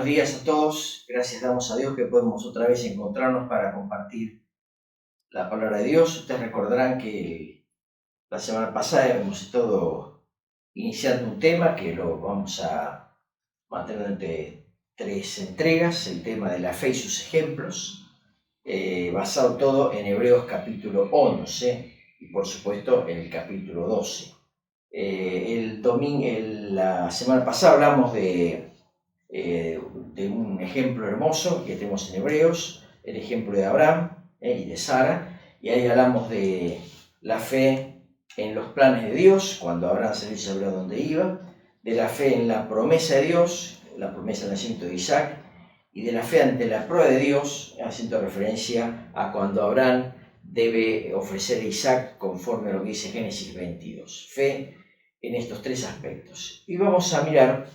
días a todos. Gracias damos a Dios que podemos otra vez encontrarnos para compartir la palabra de Dios. Ustedes recordarán que la semana pasada hemos estado iniciando un tema que lo vamos a mantener durante 3 entregas, el tema de la fe y sus ejemplos, basado todo en Hebreos capítulo 11 y por supuesto en el capítulo 12. La semana pasada hablamos de un ejemplo hermoso que tenemos en Hebreos, el ejemplo de Abraham y de Sara, y ahí hablamos de la fe en los planes de Dios, cuando Abraham salió y sabrá dónde iba, de la fe en la promesa de Dios, la promesa del nacimiento de Isaac, y de la fe ante la prueba de Dios, haciendo referencia a cuando Abraham debe ofrecer a Isaac conforme a lo que dice Génesis 22. Fe en estos 3 aspectos. Y vamos a mirar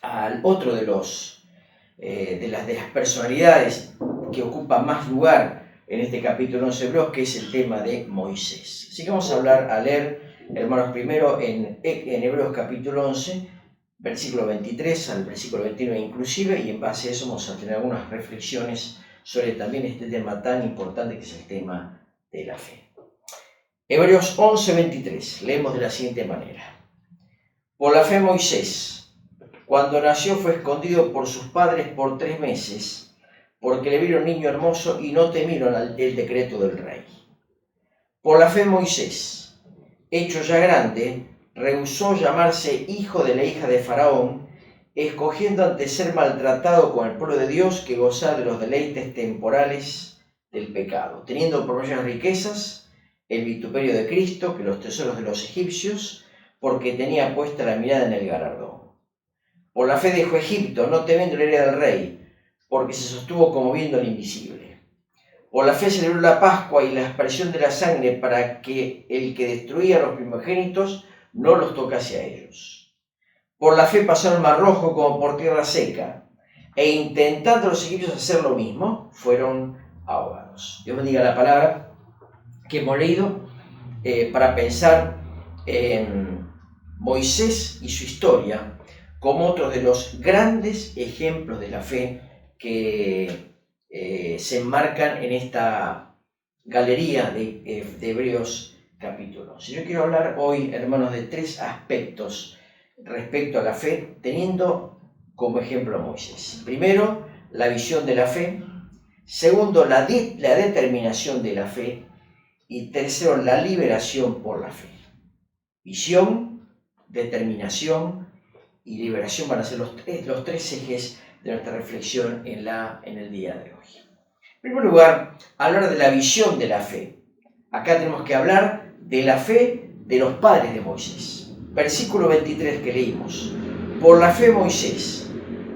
al otro de las personalidades que ocupa más lugar en este capítulo 11 de Hebreos, que es el tema de Moisés. Así que vamos a leer, hermanos, primero en Hebreos capítulo 11, versículo 23 al versículo 29 inclusive, y en base a eso vamos a tener algunas reflexiones sobre también este tema tan importante que es el tema de la fe. Hebreos 11, 23, leemos de la siguiente manera. Por la fe Moisés, cuando nació, fue escondido por sus padres por 3 meses, porque le vieron niño hermoso y no temieron el decreto del rey. Por la fe Moisés, hecho ya grande, rehusó llamarse hijo de la hija de Faraón, escogiendo antes ser maltratado con el pueblo de Dios que gozar de los deleites temporales del pecado, teniendo por mayores riquezas el vituperio de Cristo que los tesoros de los egipcios, porque tenía puesta la mirada en el galardón. Por la fe dejó Egipto, no temiendo la ira del rey, porque se sostuvo como viendo el invisible. Por la fe celebró la Pascua y la aspersión de la sangre para que el que destruía a los primogénitos no los tocase a ellos. Por la fe pasó el mar Rojo como por tierra seca, e intentando los egipcios hacer lo mismo, fueron ahogados. Dios bendiga la palabra que hemos leído para pensar en Moisés y su historia como otro de los grandes ejemplos de la fe que se enmarcan en esta galería de Hebreos capítulo 11. Yo quiero hablar hoy, hermanos, de 3 aspectos respecto a la fe, teniendo como ejemplo a Moisés. Primero, la visión de la fe. Segundo, la determinación de la fe. Y tercero, la liberación por la fe. Visión, determinación y liberación van a ser los tres ejes de nuestra reflexión en el día de hoy. En primer lugar, hablar de la visión de la fe. Acá tenemos que hablar de la fe de los padres de Moisés. Versículo 23 que leímos. Por la fe Moisés,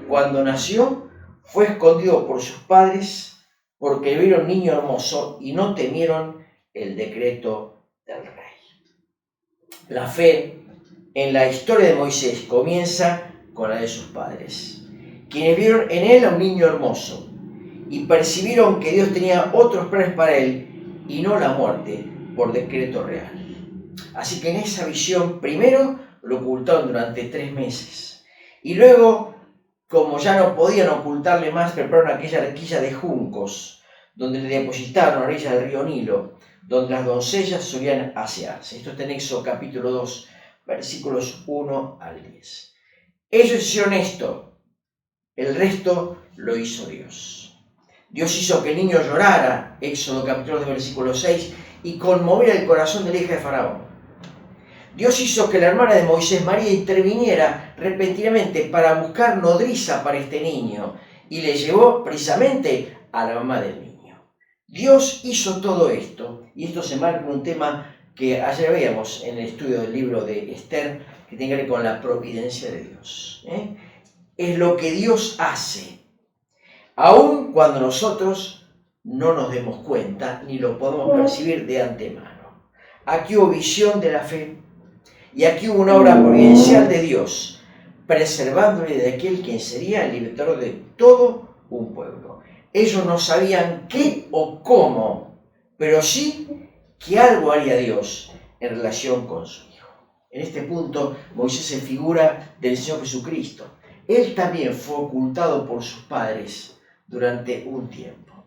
cuando nació, fue escondido por sus padres porque vieron niño hermoso y no temieron el decreto del rey. La fe en la historia de Moisés comienza con la de sus padres, quienes vieron en él a un niño hermoso y percibieron que Dios tenía otros planes para él y no la muerte por decreto real. Así que en esa visión, primero lo ocultaron durante 3 meses y luego, como ya no podían ocultarle más, prepararon aquella arquilla de juncos donde le depositaron a la orilla del río Nilo, donde las doncellas solían asearse. Esto está en Éxodo capítulo 2, versículos 1 al 10. Ellos hicieron esto, el resto lo hizo Dios. Dios hizo que el niño llorara, Éxodo capítulo 2, versículo 6, y conmoviera el corazón de la hija de Faraón. Dios hizo que la hermana de Moisés, María, interviniera repentinamente para buscar nodriza para este niño, y le llevó precisamente a la mamá del niño. Dios hizo todo esto, y esto se marca en un tema que ayer veíamos en el estudio del libro de Esther, que tiene que ver con la providencia de Dios. Es lo que Dios hace, aun cuando nosotros no nos demos cuenta, ni lo podemos percibir de antemano. Aquí hubo visión de la fe, y aquí hubo una obra providencial de Dios, preservándole de aquel quien sería el libertador de todo un pueblo. Ellos no sabían qué o cómo, pero sí que algo haría Dios en relación con su Hijo. En este punto, Moisés es figura del Señor Jesucristo, él también fue ocultado por sus padres durante un tiempo.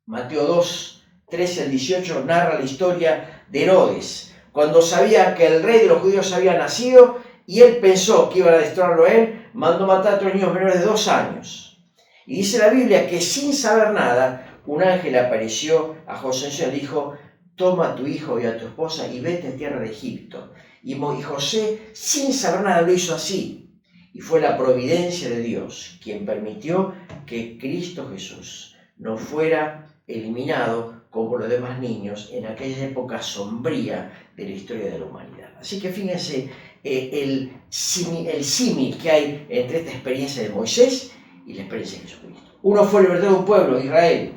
Mateo 2, 13 al 18 narra la historia de Herodes, cuando sabía que el rey de los judíos había nacido y él pensó que iban a desterrarlo a él, mandó matar a todos los niños menores de 2 años. Y dice la Biblia que sin saber nada, un ángel apareció a José y le dijo: toma a tu hijo y a tu esposa y vete a tierra de Egipto. Y José, sin saber nada, lo hizo así. Y fue la providencia de Dios quien permitió que Cristo Jesús no fuera eliminado como los demás niños en aquella época sombría de la historia de la humanidad. Así que fíjense el símil que hay entre esta experiencia de Moisés y la experiencia de Jesucristo. Uno fue el libertador de un pueblo, Israel.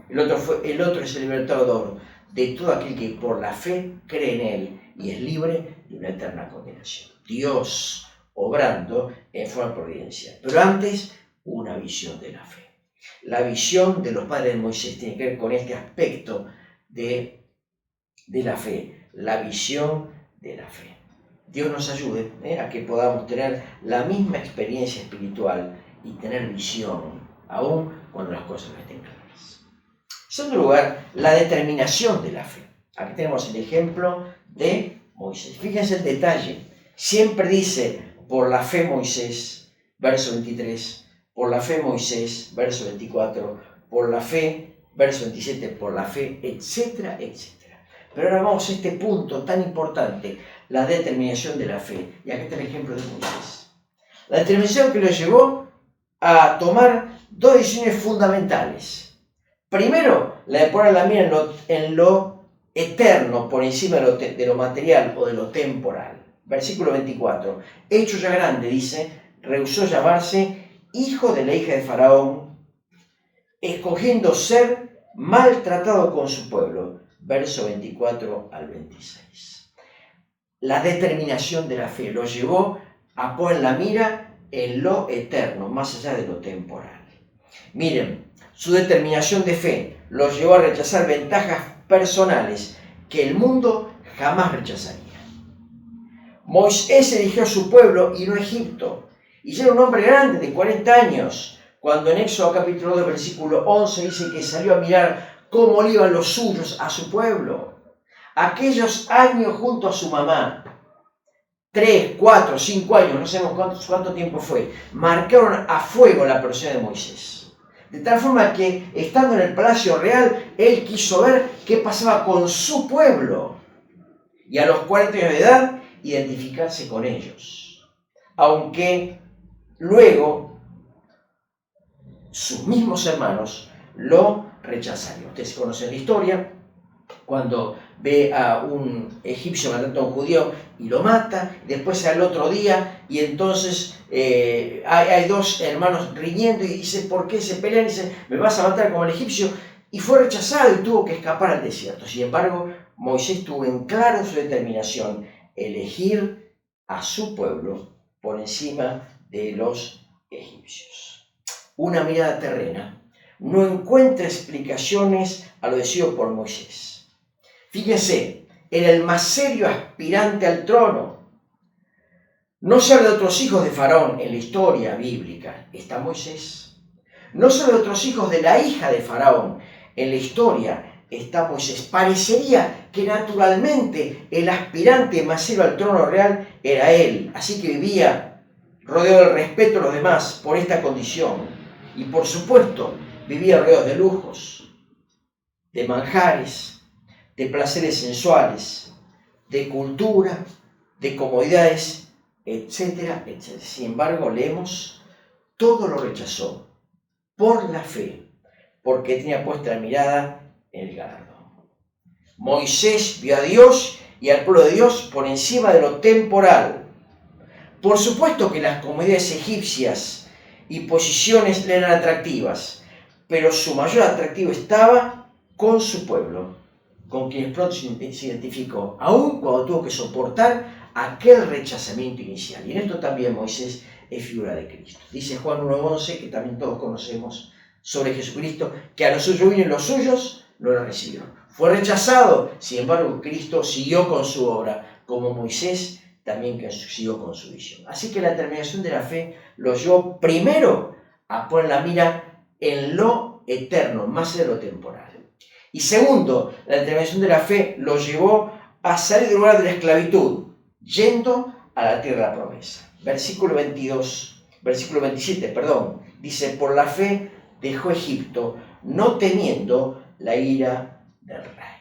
El otro es el libertador de todo aquel que por la fe cree en él y es libre de una eterna condenación. Dios obrando en forma de providencia. Pero antes, una visión de la fe. La visión de los padres de Moisés tiene que ver con este aspecto de la fe, la visión de la fe. Dios nos ayude a que podamos tener la misma experiencia espiritual y tener visión, aún cuando las cosas no estén claras. En segundo lugar, la determinación de la fe. Aquí tenemos el ejemplo de Moisés. Fíjense el detalle. Siempre dice, por la fe Moisés, verso 23, por la fe Moisés, verso 24, por la fe, verso 27, por la fe, etcétera, etcétera. Pero ahora vamos a este punto tan importante, la determinación de la fe. Y aquí está el ejemplo de Moisés. La determinación que lo llevó a tomar 2 decisiones fundamentales. Primero, la de poner la mira en lo eterno por encima de lo material o de lo temporal. Versículo 24. Hecho ya grande, dice, rehusó llamarse hijo de la hija de Faraón, escogiendo ser maltratado con su pueblo. Verso 24 al 26. La determinación de la fe lo llevó a poner la mira en lo eterno, más allá de lo temporal. Miren, su determinación de fe lo llevó a rechazar ventajas personales que el mundo jamás rechazaría. Moisés eligió a su pueblo y no a Egipto. Y ya era un hombre grande, de 40 años, cuando en Éxodo capítulo 2, versículo 11, dice que salió a mirar cómo le iban los suyos a su pueblo. Aquellos años junto a su mamá, 3, 4, 5 años, no sabemos cuánto tiempo fue, marcaron a fuego la persona de Moisés. De tal forma que, estando en el palacio real, él quiso ver qué pasaba con su pueblo. Y a los 40 años de edad, identificarse con ellos. Aunque luego sus mismos hermanos lo rechazaron. Ustedes conocen la historia, cuando ve a un egipcio matando a un judío y lo mata, después al otro día, y entonces hay 2 hermanos riñendo y dice, ¿por qué se pelean? Y dice, me vas a matar como el egipcio, y fue rechazado y tuvo que escapar al desierto. Sin embargo, Moisés tuvo en claro su determinación, elegir a su pueblo por encima de los egipcios. Una mirada terrena no encuentra explicaciones a lo decidido por Moisés. Fíjense, era el más serio aspirante al trono. No se habla de otros hijos de Faraón en la historia bíblica, está Moisés. No se habla de otros hijos de la hija de Faraón en la historia, está Moisés. Parecería que naturalmente el aspirante más serio al trono real era él, así que vivía rodeado del respeto de los demás por esta condición. Y por supuesto, vivía rodeado de lujos, de manjares, de placeres sensuales, de cultura, de comodidades, etcétera, etcétera. Sin embargo, leemos, todo lo rechazó por la fe, porque tenía puesta la mirada en el galardón. Moisés vio a Dios y al pueblo de Dios por encima de lo temporal. Por supuesto que las comodidades egipcias y posiciones le eran atractivas, pero su mayor atractivo estaba con su pueblo, con quienes pronto se identificó, aun cuando tuvo que soportar aquel rechazamiento inicial. Y en esto también Moisés es figura de Cristo. Dice Juan 1:11, que también todos conocemos sobre Jesucristo, que a los suyos vino y los suyos no lo recibieron. Fue rechazado, sin embargo Cristo siguió con su obra, como Moisés también que siguió con su visión. Así que la determinación de la fe lo llevó primero a poner la mira en lo eterno, más de lo temporal. Y segundo, la determinación de la fe lo llevó a salir del lugar de la esclavitud, yendo a la tierra de la promesa. Versículo 27, dice, por la fe dejó Egipto, no temiendo la ira del rey.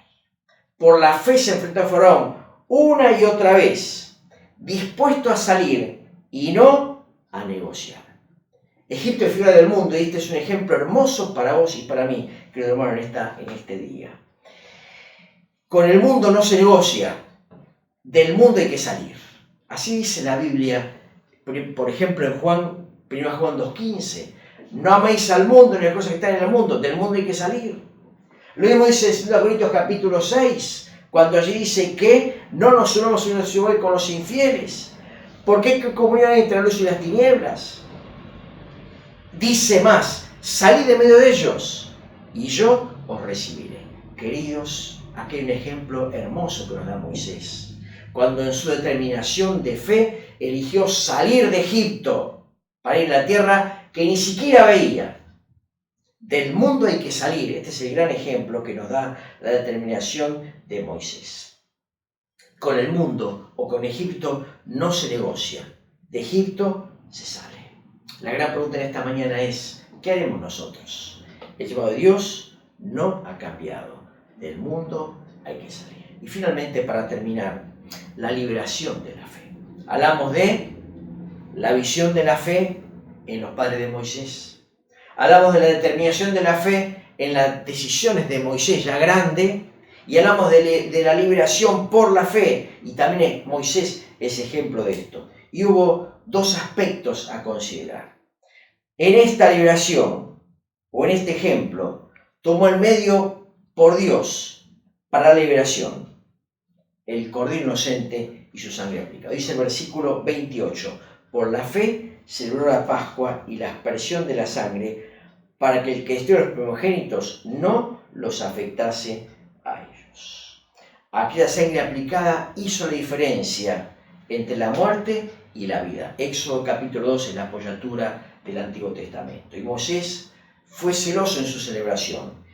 Por la fe se enfrentó a Faraón una y otra vez, dispuesto a salir y no a negociar. Egipto es figura del mundo y este es un ejemplo hermoso para vos y para mí, querido hermano, en este día. Con el mundo no se negocia, del mundo hay que salir. Así dice la Biblia, por ejemplo en 1 Juan 2:15. No améis al mundo ni las cosas que están en el mundo, del mundo hay que salir. Lo mismo dice en 2 Corintios capítulo 6, cuando allí dice que no nos unamos igual con los infieles. Porque hay comunión entre la luz y las tinieblas. Dice más, salid de medio de ellos y yo os recibiré. Queridos, aquí hay un ejemplo hermoso que nos da Moisés, cuando en su determinación de fe eligió salir de Egipto para ir a la tierra que ni siquiera veía. Del mundo hay que salir. Este es el gran ejemplo que nos da la determinación de Moisés. Con el mundo o con Egipto no se negocia. De Egipto se sale. La gran pregunta en esta mañana es, ¿qué haremos nosotros? El llamado de Dios no ha cambiado. Del mundo hay que salir. Y finalmente, para terminar, la liberación de la fe. Hablamos de la visión de la fe en los padres de Moisés. Hablamos de la determinación de la fe en las decisiones de Moisés ya grande. Y hablamos de la liberación por la fe. Y también Moisés es ejemplo de esto. Y hubo dos aspectos a considerar. En esta liberación, o en este ejemplo, tomó el medio por Dios para la liberación. El cordero inocente y su sangre aplicada. Dice el versículo 28. Por la fe celebró la Pascua y la aspersión de la sangre para que el castigo de los primogénitos no los afectase a ellos. Aquella sangre aplicada hizo la diferencia entre la muerte y la vida. Éxodo capítulo 2 es la apoyatura del Antiguo Testamento. Y Moisés fue celoso en su celebración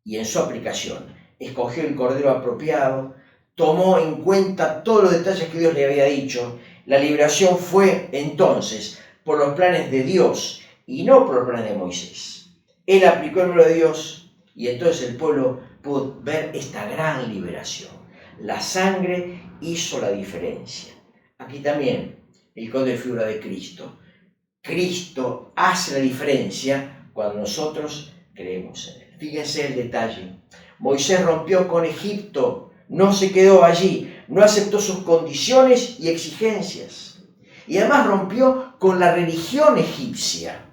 y en su aplicación. Escogió el cordero apropiado, tomó en cuenta todos los detalles que Dios le había dicho. La liberación fue entonces por los planes de Dios y no por los planes de Moisés. Él aplicó el número de Dios y entonces el pueblo pudo ver esta gran liberación. La sangre hizo la diferencia. Aquí también el cordero es figura de Cristo. Cristo hace la diferencia cuando nosotros creemos en Él. Fíjense el detalle. Moisés rompió con Egipto, no se quedó allí, no aceptó sus condiciones y exigencias. Y además rompió con la religión egipcia,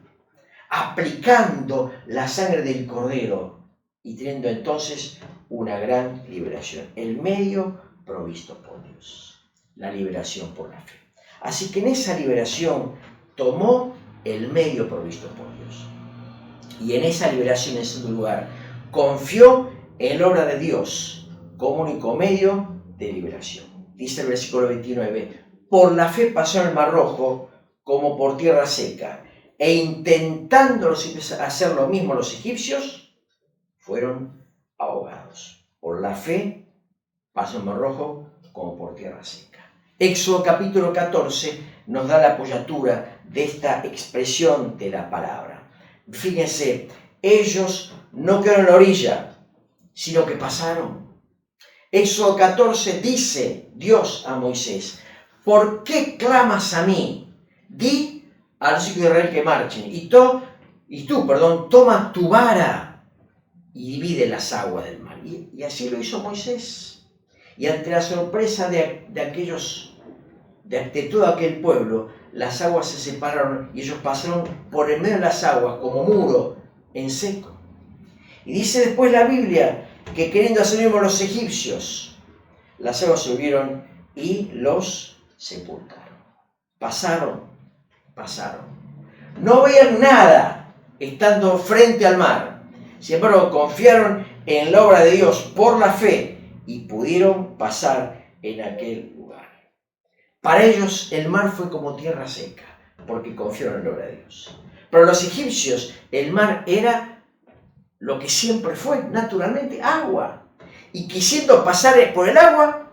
aplicando la sangre del cordero y teniendo entonces una gran liberación. El medio provisto por Dios, la liberación por la fe. Así que en esa liberación tomó el medio provisto por Dios. Y en esa liberación, en segundo lugar, confió en la obra de Dios como único medio de liberación. Dice el versículo 29, por la fe pasó el Mar Rojo como por tierra seca, e intentando hacer lo mismo los egipcios, fueron ahogados. Por la fe pasó el Mar Rojo como por tierra seca. Éxodo capítulo 14 nos da la apoyatura de esta expresión de la palabra. Fíjense, ellos no quedaron en la orilla, sino que pasaron. Éxodo 14 dice Dios a Moisés, ¿por qué clamas a mí? Di a los hijos de Israel que marchen, y tú, toma tu vara y divide las aguas del mar. Y así lo hizo Moisés. Y ante la sorpresa de todo aquel pueblo, las aguas se separaron y ellos pasaron por el medio de las aguas como muro en seco. Y dice después la Biblia que queriendo hacer lo mismo los egipcios, las aguas subieron y los sepultaron. Pasaron. No veían nada estando frente al mar. Sin embargo, confiaron en la obra de Dios por la fe y pudieron pasar en aquel lugar. Para ellos el mar fue como tierra seca, porque confiaron en la obra de Dios. Para los egipcios el mar era lo que siempre fue, naturalmente, agua. Y quisiendo pasar por el agua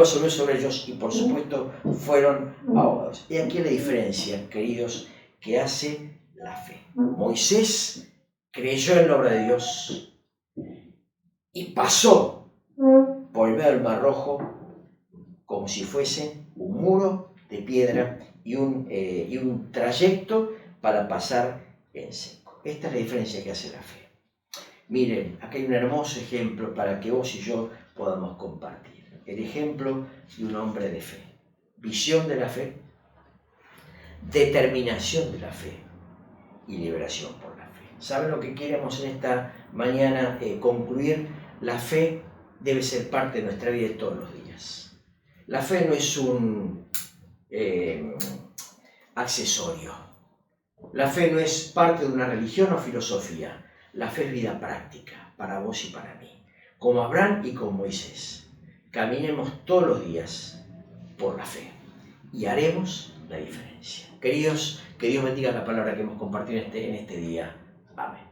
subió sobre ellos y por supuesto fueron ahogados. Y aquí la diferencia, queridos, que hace la fe. Moisés creyó en la obra de Dios y pasó por el medio del Mar Rojo como si fuese un muro de piedra y un trayecto para pasar en seco. Esta es la diferencia que hace la fe. Miren, aquí hay un hermoso ejemplo para que vos y yo podamos compartir. El ejemplo de un hombre de fe. Visión de la fe, determinación de la fe y liberación por la fe. ¿Saben lo que queremos en esta mañana concluir? La fe debe ser parte de nuestra vida de todos los días. La fe no es un accesorio. La fe no es parte de una religión o filosofía. La fe es vida práctica para vos y para mí. Como Abraham y como Moisés. Caminemos todos los días por la fe y haremos la diferencia. Queridos, que Dios bendiga la palabra que hemos compartido en este día. Amén.